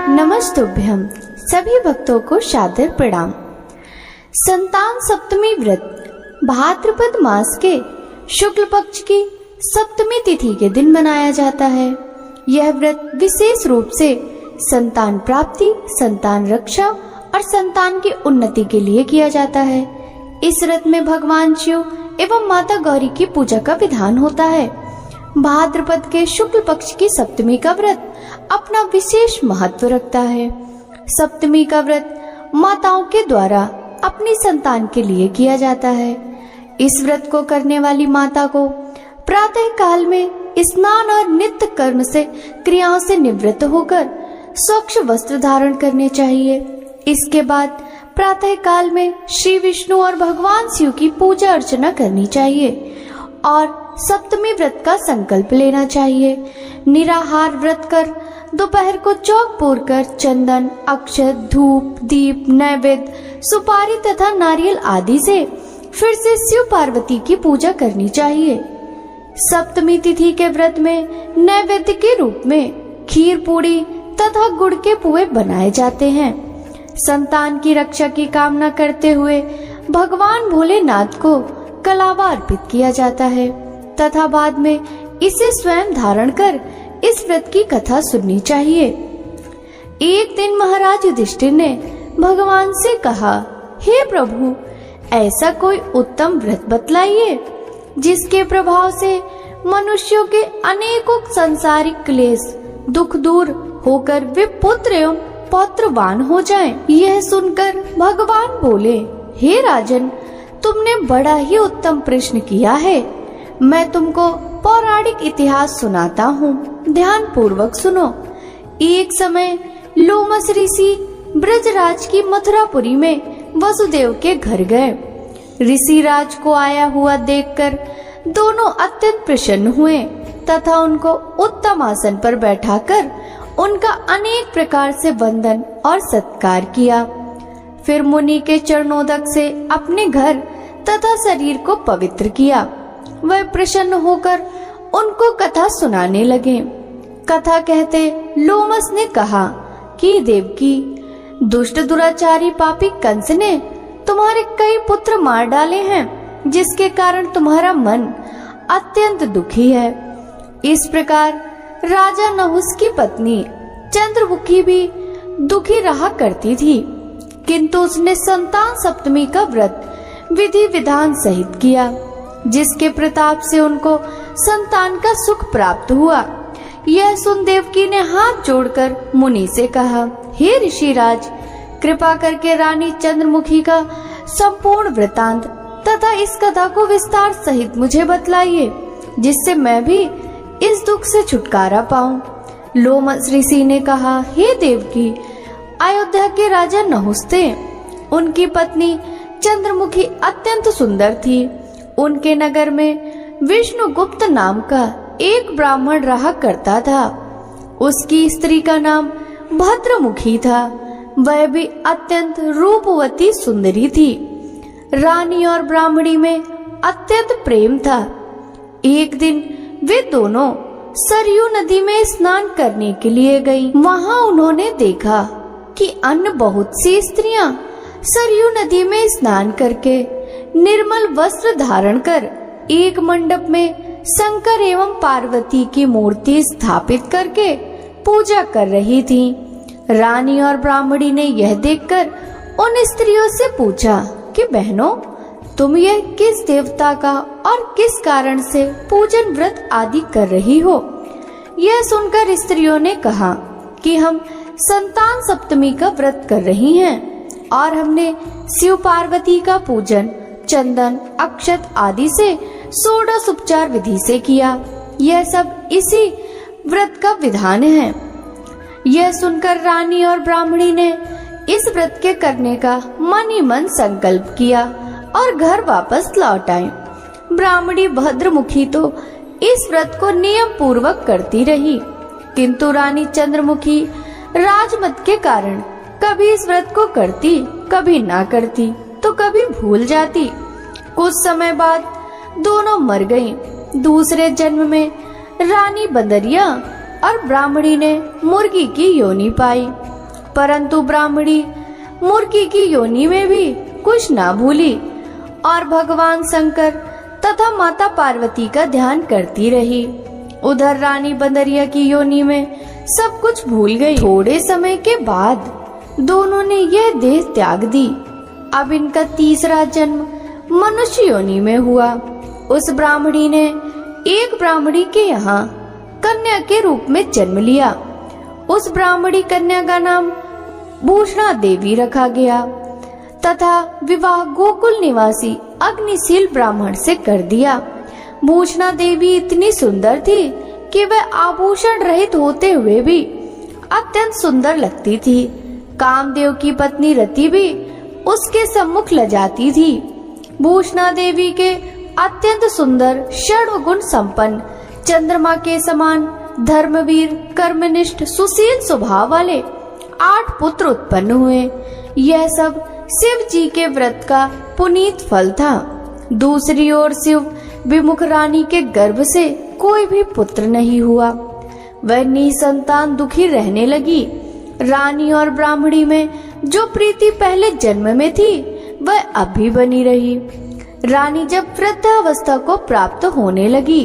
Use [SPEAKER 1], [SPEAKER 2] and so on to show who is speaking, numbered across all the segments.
[SPEAKER 1] नमस्तुभ्यं। सभी भक्तों को सादर प्रणाम। संतान सप्तमी व्रत भाद्रपद मास के शुक्ल पक्ष की सप्तमी तिथि के दिन मनाया जाता है। यह व्रत विशेष रूप से संतान प्राप्ति, संतान रक्षा और संतान की उन्नति के लिए किया जाता है। इस व्रत में भगवान शिव एवं माता गौरी की पूजा का विधान होता है। भाद्रपद के शुक्ल पक्ष की सप्तमी का व्रत अपना विशेष महत्व रखता है। सप्तमी का व्रत माताओं के द्वारा अपनी संतान के लिए किया जाता है। इस व्रत को करने वाली माता को प्रातः काल में स्नान और नित्य कर्म से क्रियाओं से निवृत्त होकर स्वच्छ वस्त्र धारण करने चाहिए। इसके बाद प्रातः काल में श्री विष्णु और भगवान शिव की पूजा अर्चना करनी चाहिए और सप्तमी व्रत का संकल्प लेना चाहिए। निराहार व्रत कर दोपहर को चौक पूर कर चंदन, अक्षत, धूप, दीप, नैवेद्य, सुपारी तथा नारियल आदि से फिर से शिव पार्वती की पूजा करनी चाहिए। सप्तमी तिथि के व्रत में नैवेद्य के रूप में खीर, पूड़ी तथा गुड़ के पुए बनाए जाते हैं। संतान की रक्षा की कामना करते हुए भगवान भोलेनाथ को कलावा अर्पित किया जाता है तथा बाद में इसे स्वयं धारण कर इस व्रत की कथा सुननी चाहिए। एक दिन महाराज युधिष्ठिर ने भगवान से कहा, हे प्रभु, ऐसा कोई उत्तम व्रत बतलाइए जिसके प्रभाव से मनुष्यों के अनेकों सांसारिक क्लेश, दुख दूर होकर वे पुत्र एवं पौत्रवान हो जाएं। यह सुनकर भगवान बोले, हे राजन, तुमने बड़ा ही उत्तम प्रश्न किया है। मैं तुमको पौराणिक इतिहास सुनाता हूँ, ध्यान पूर्वक सुनो। एक समय लोमस ऋषि ब्रजराज की मथुरापुरी में वसुदेव के घर गए। ऋषि राज को आया हुआ देखकर दोनों अत्यंत प्रसन्न हुए तथा उनको उत्तम आसन पर बैठाकर उनका अनेक प्रकार से वंदन और सत्कार किया। फिर मुनि के चरणोदक से अपने घर तथा शरीर को पवित्र किया। वह प्रसन्न होकर उनको कथा सुनाने लगे। कथा कहते लोमस ने कहा कि देवकी, दुष्ट दुराचारी पापी कंस ने तुम्हारे कई पुत्र मार डाले हैं, जिसके कारण तुम्हारा मन अत्यंत दुखी है। इस प्रकार राजा नहुस की पत्नी चंद्रमुखी भी दुखी रहा करती थी, किंतु उसने संतान सप्तमी का व्रत विधि विधान सहित किया, जिसके प्रताप से उनको संतान का सुख प्राप्त हुआ। यह सुन देवकी ने हाथ जोड़कर मुनि से कहा, हे ऋषिराज, कृपा करके रानी चंद्रमुखी का संपूर्ण वृतांत तथा इस कथा को विस्तार सहित मुझे बतलाइए, जिससे मैं भी इस दुख से छुटकारा पाऊं। लोमस ऋषि ने कहा, हे देवकी, अयोध्या के राजा नहुस थे। उनकी पत्नी चंद्रमुखी अत्यंत सुंदर थी। उनके नगर में विष्णुगुप्त नाम का एक ब्राह्मण रहा करता था। उसकी स्त्री का नाम भद्रमुखी था। वह भी अत्यंत रूपवती सुंदरी थी। रानी और ब्राह्मणी में अत्यंत प्रेम था। एक दिन वे दोनों सरयू नदी में स्नान करने के लिए गईं। वहां उन्होंने देखा कि अन्य बहुत सी स्त्रियां सरयू नदी में स्नान करके निर्मल वस्त्र धारण कर एक मंडप में शंकर एवं पार्वती की मूर्ति स्थापित करके पूजा कर रही थी। रानी और ब्राह्मणी ने यह देखकर उन स्त्रियों से पूछा कि बहनों, तुम यह किस देवता का और किस कारण से पूजन व्रत आदि कर रही हो? यह सुनकर स्त्रियों ने कहा कि हम संतान सप्तमी का व्रत कर रही हैं और हमने शिव पार्वती का पूजन चंदन, अक्षत आदि से षोडश उपचार विधि से किया। यह सब इसी व्रत का विधान है। यह सुनकर रानी और ब्राह्मणी ने इस व्रत के करने का मन ही मन संकल्प किया और घर वापस लौट आई। ब्राह्मणी भद्रमुखी तो इस व्रत को नियम पूर्वक करती रही, किंतु रानी चंद्रमुखी राजमत के कारण कभी इस व्रत को करती, कभी ना करती, तो कभी भूल जाती। कुछ समय बाद दोनों मर गईं। दूसरे जन्म में रानी बंदरिया और ब्राह्मणी ने मुर्गी की योनि पाई। परंतु ब्राह्मणी मुर्गी की योनि में भी कुछ ना भूली और भगवान शंकर तथा माता पार्वती का ध्यान करती रही। उधर रानी बंदरिया की योनि में सब कुछ भूल गई। थोड़े समय के बाद दोनों ने यह देह त्याग दी। अब इनका तीसरा जन्म मनुष्य योनि में हुआ। उस ब्राह्मणी ने एक ब्राह्मणी के यहाँ कन्या के रूप में जन्म लिया। उस ब्राह्मणी कन्या का नाम भूषणा देवी रखा गया तथा विवाह गोकुल निवासी अग्निशील ब्राह्मण से कर दिया। भूषणा देवी इतनी सुंदर थी कि वह आभूषण रहित होते हुए भी अत्यंत सुंदर लगती थी। कामदेव की पत्नी रति भी उसके सम्मुख लजाती थी। भूषणा देवी के अत्यंत सुंदर सर्वगुण संपन्न चंद्रमा के समान धर्मवीर कर्मनिष्ठ सुशील स्वभाव वाले 8 पुत्र उत्पन्न हुए। यह सब शिव जी के व्रत का पुनीत फल था। दूसरी ओर शिव विमुख रानी के गर्भ से कोई भी पुत्र नहीं हुआ। वह निसंतान दुखी रहने लगी। रानी और ब्राह्मणी में जो प्रीति पहले जन्म में थी वह अब भी बनी रही। रानी जब वृद्धावस्था को प्राप्त होने लगी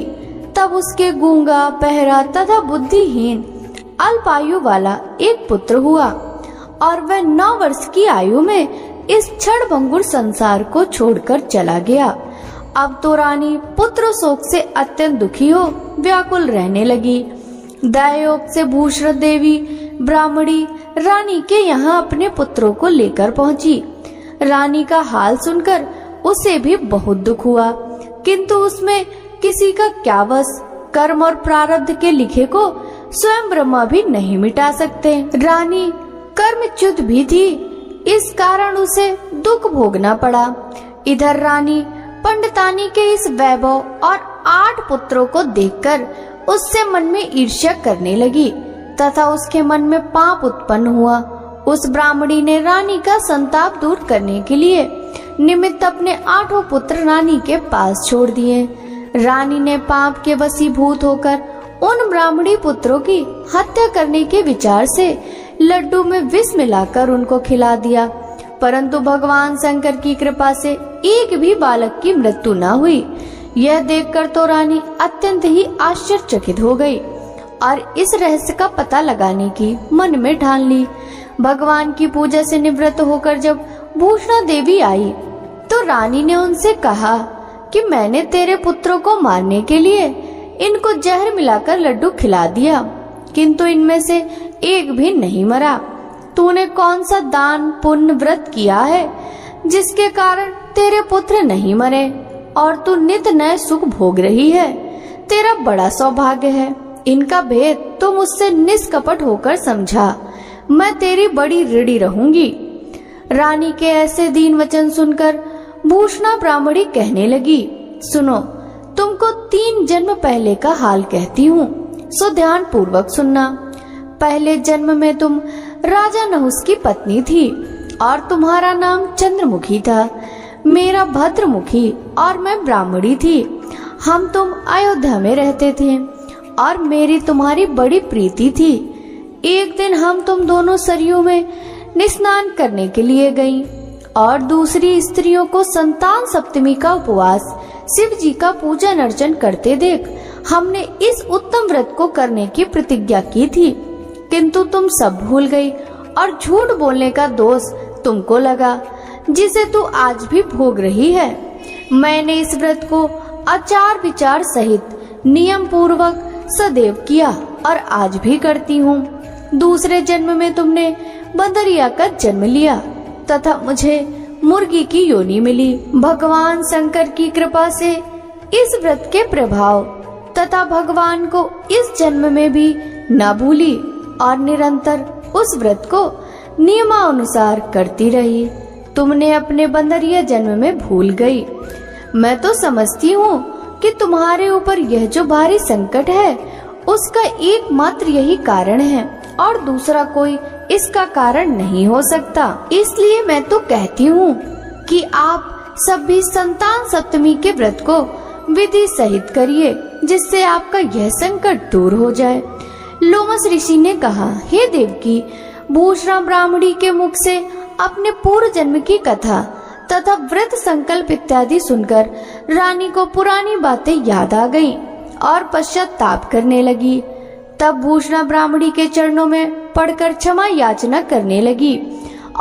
[SPEAKER 1] तब उसके गूंगा बहरा तथा बुद्धिहीन अल्पायु वाला एक पुत्र हुआ और वह 9 वर्ष की आयु में इस क्षणभंगुर संसार को छोड़कर चला गया। अब तो रानी पुत्र शोक से अत्यंत दुखी हो व्याकुल रहने लगी। दयायोग से भूषण देवी ब्राह्मणी रानी के यहाँ अपने पुत्रों को लेकर पहुंची। रानी का हाल सुनकर उसे भी बहुत दुख हुआ, किंतु उसमें किसी का क्या वश। कर्म और प्रारब्ध के लिखे को स्वयं ब्रह्मा भी नहीं मिटा सकते। रानी कर्मच्युत भी थी, इस कारण उसे दुख भोगना पड़ा। इधर रानी पंडितानी के इस वैभव और 8 पुत्रों को देखकर उससे मन में ईर्ष्या करने लगी तथा उसके मन में पाप उत्पन्न हुआ। उस ब्राह्मणी ने रानी का संताप दूर करने के लिए निमित्त अपने 8 पुत्र रानी के पास छोड़ दिए। रानी ने पाप के वशीभूत होकर उन ब्राह्मणी पुत्रों की हत्या करने के विचार से लड्डू में विष मिलाकर उनको खिला दिया, परंतु भगवान शंकर की कृपा से एक भी बालक की मृत्यु न हुई। यह देखकर तो रानी अत्यंत ही आश्चर्यचकित हो गई और इस रहस्य का पता लगाने की मन में ठान ली। भगवान की पूजा से निवृत्त होकर जब भूषणा देवी आई तो रानी ने उनसे कहा कि मैंने तेरे पुत्रों को मारने के लिए इनको जहर मिलाकर लड्डू खिला दिया, किंतु इनमें से एक भी नहीं मरा। तूने कौन सा दान पुण्य व्रत किया है जिसके कारण तेरे पुत्र नहीं मरे और तू नित नए सुख भोग रही है? तेरा बड़ा सौभाग्य है। इनका भेद तो मुझसे निष्कपट होकर समझा। मैं तेरी बड़ी ऋणी रहूंगी। रानी के ऐसे दीन वचन सुनकर भूषणा ब्राह्मणी कहने लगी, सुनो, तुमको 3 जन्म पहले का हाल कहती हूँ, सो ध्यान पूर्वक सुनना। पहले जन्म में तुम राजा नहुस की पत्नी थी और तुम्हारा नाम चंद्रमुखी था। मेरा भद्रमुखी और मैं ब्राह्मणी थी। हम तुम अयोध्या में रहते थे और मेरी तुम्हारी बड़ी प्रीति थी। एक दिन हम तुम दोनों सरयू में स्नान करने के लिए गईं और दूसरी स्त्रियों को संतान सप्तमी का उपवास शिव जी का पूजन अर्चन करते देख हमने इस उत्तम व्रत को करने की प्रतिज्ञा की थी, किंतु तुम सब भूल गई और झूठ बोलने का दोष तुमको लगा, जिसे तू आज भी भोग रही है। मैंने इस व्रत को आचार विचार सहित नियम पूर्वक सदैव किया और आज भी करती हूँ। दूसरे जन्म में तुमने बंदरिया का जन्म लिया तथा मुझे मुर्गी की योनि मिली। भगवान शंकर की कृपा से इस व्रत के प्रभाव तथा भगवान को इस जन्म में भी न भूली और निरंतर उस व्रत को नियमानुसार करती रही। तुमने अपने बंदरिया जन्म में भूल गई। मैं तो समझती हूँ कि तुम्हारे ऊपर यह जो भारी संकट है उसका एकमात्र यही कारण है और दूसरा कोई इसका कारण नहीं हो सकता। इसलिए मैं तो कहती हूँ कि आप सब भी संतान सप्तमी के व्रत को विधि सहित करिए, जिससे आपका यह संकट दूर हो जाए। लोमस ऋषि ने कहा, हे देवकी, भूषणा ब्राह्मणी के मुख से अपने पूर्व जन्म की कथा तथा व्रत संकल्प इत्यादि सुनकर रानी को पुरानी बातें याद आ गईं और पश्चाताप करने लगी। तब भूषणा ब्राह्मणी के चरणों में पड़कर क्षमा याचना करने लगी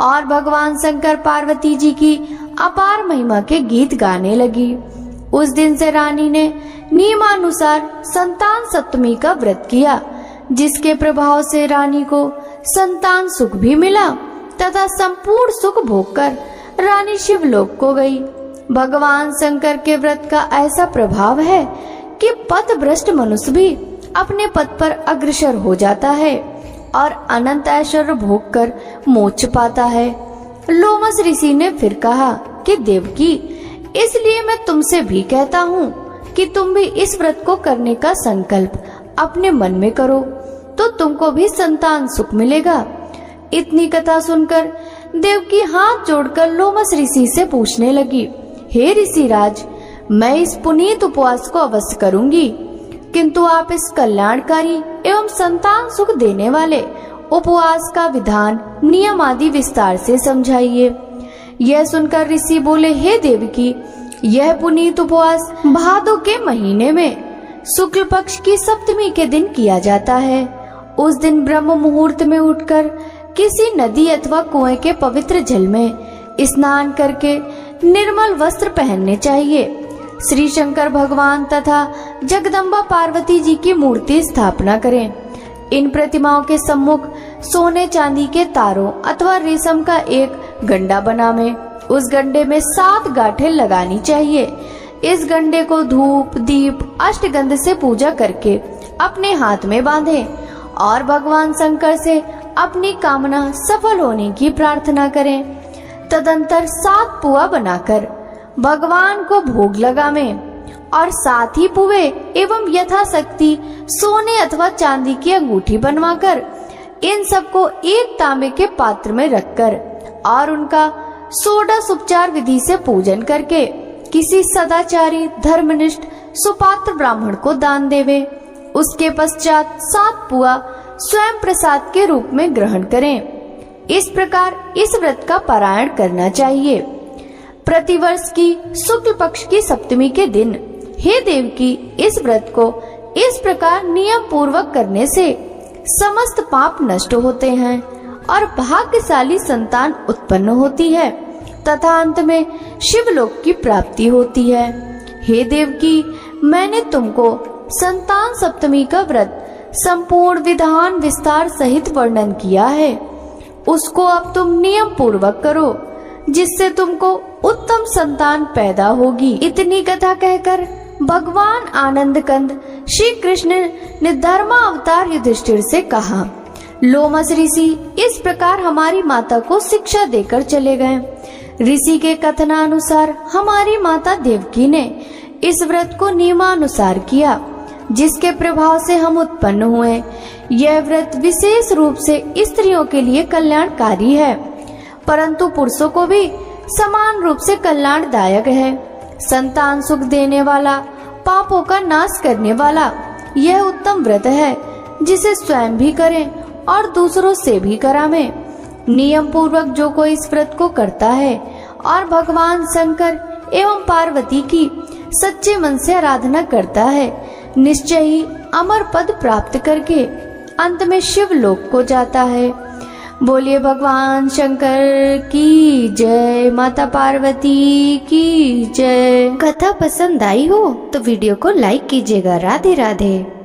[SPEAKER 1] और भगवान शंकर पार्वती जी की अपार महिमा के गीत गाने लगी। उस दिन से रानी ने नियमानुसार संतान सप्तमी का व्रत किया, जिसके प्रभाव से रानी को संतान सुख भी मिला तथा संपूर्ण सुख भोगकर रानी शिवलोक को गई। भगवान शंकर के व्रत का ऐसा प्रभाव है कि पथभ्रष्ट मनुष्य भी अपने पद पर अग्रसर हो जाता है और अनंत ऐश्वर्य भोग कर मोक्ष पाता है। लोमस ऋषि ने फिर कहा कि देवकी, इसलिए मैं तुमसे भी कहता हूँ कि तुम भी इस व्रत को करने का संकल्प अपने मन में करो, तो तुमको भी संतान सुख मिलेगा। इतनी कथा सुनकर देवकी हाथ जोड़कर लोमस ऋषि से पूछने लगी, हे ऋषिराज, मैं इस पुनीत उपवास को अवश्य करूंगी, किंतु आप इस कल्याणकारी एवं संतान सुख देने वाले उपवास का विधान, नियम आदि विस्तार से समझाइए। यह सुनकर ऋषि बोले, हे देवकी, यह पुनीत उपवास भादो के महीने में शुक्ल पक्ष की सप्तमी के दिन किया जाता है। उस दिन ब्रह्म मुहूर्त में उठकर किसी नदी अथवा कुएं के पवित्र जल में स्नान करके निर्मल वस्त्र पहनने चाहिए। श्री शंकर भगवान तथा जगदम्बा पार्वती जी की मूर्ति स्थापना करें। इन प्रतिमाओं के सम्मुख सोने चांदी के तारों अथवा रेशम का एक गंडा बनावें। उस गंडे में 7 गांठें लगानी चाहिए। इस गंडे को धूप, दीप, अष्टगंध से पूजा करके अपने हाथ में बांधें और भगवान शंकर से अपनी कामना सफल होने की प्रार्थना करें। तदंतर 7 पुआ बनाकर भगवान को भोग लगावें और साथ ही पुए एवं यथाशक्ति सोने अथवा चांदी की अंगूठी बनवाकर इन सबको एक तांबे के पात्र में रखकर और उनका षोडश उपचार विधि से पूजन करके किसी सदाचारी, धर्मनिष्ठ, सुपात्र ब्राह्मण को दान देवे। उसके पश्चात 7 पुआ स्वयं प्रसाद के रूप में ग्रहण करें। इस प्रकार इस व्रत का पारायण करना चाहिए। प्रतिवर्ष की शुक्ल पक्ष की सप्तमी के दिन, हे देवकी, इस व्रत को इस प्रकार नियम पूर्वक करने से समस्त पाप नष्ट होते हैं और भाग्यशाली संतान उत्पन्न होती है तथा अंत में शिवलोक की प्राप्ति होती है। हे देवकी, मैंने तुमको संतान सप्तमी का व्रत संपूर्ण विधान विस्तार सहित वर्णन किया है। उसको अब तुम नियम पूर्वक करो, जिससे तुमको उत्तम संतान पैदा होगी। इतनी कथा कहकर भगवान आनंद कंद श्री कृष्ण ने धर्मा अवतार युधिष्ठिर से कहा, लोमस ऋषि इस प्रकार हमारी माता को शिक्षा देकर चले गए। ऋषि के कथनानुसार हमारी माता देवकी ने इस व्रत को नियमानुसार किया, जिसके प्रभाव से हम उत्पन्न हुए। यह व्रत विशेष रूप से स्त्रियों के लिए कल्याणकारी है, परंतु पुरुषों को भी समान रूप से कल्याणदायक है। संतान सुख देने वाला, पापों का नाश करने वाला यह उत्तम व्रत है, जिसे स्वयं भी करें और दूसरों से भी करावें। नियम पूर्वक जो कोई इस व्रत को करता है और भगवान शंकर एवं पार्वती की सच्चे मन से आराधना करता है, निश्चय ही अमर पद प्राप्त करके अंत में शिवलोक को जाता है। बोलिए भगवान शंकर की जय, माता पार्वती की जय। कथा पसंद आई हो तो वीडियो को लाइक कीजिएगा। राधे राधे।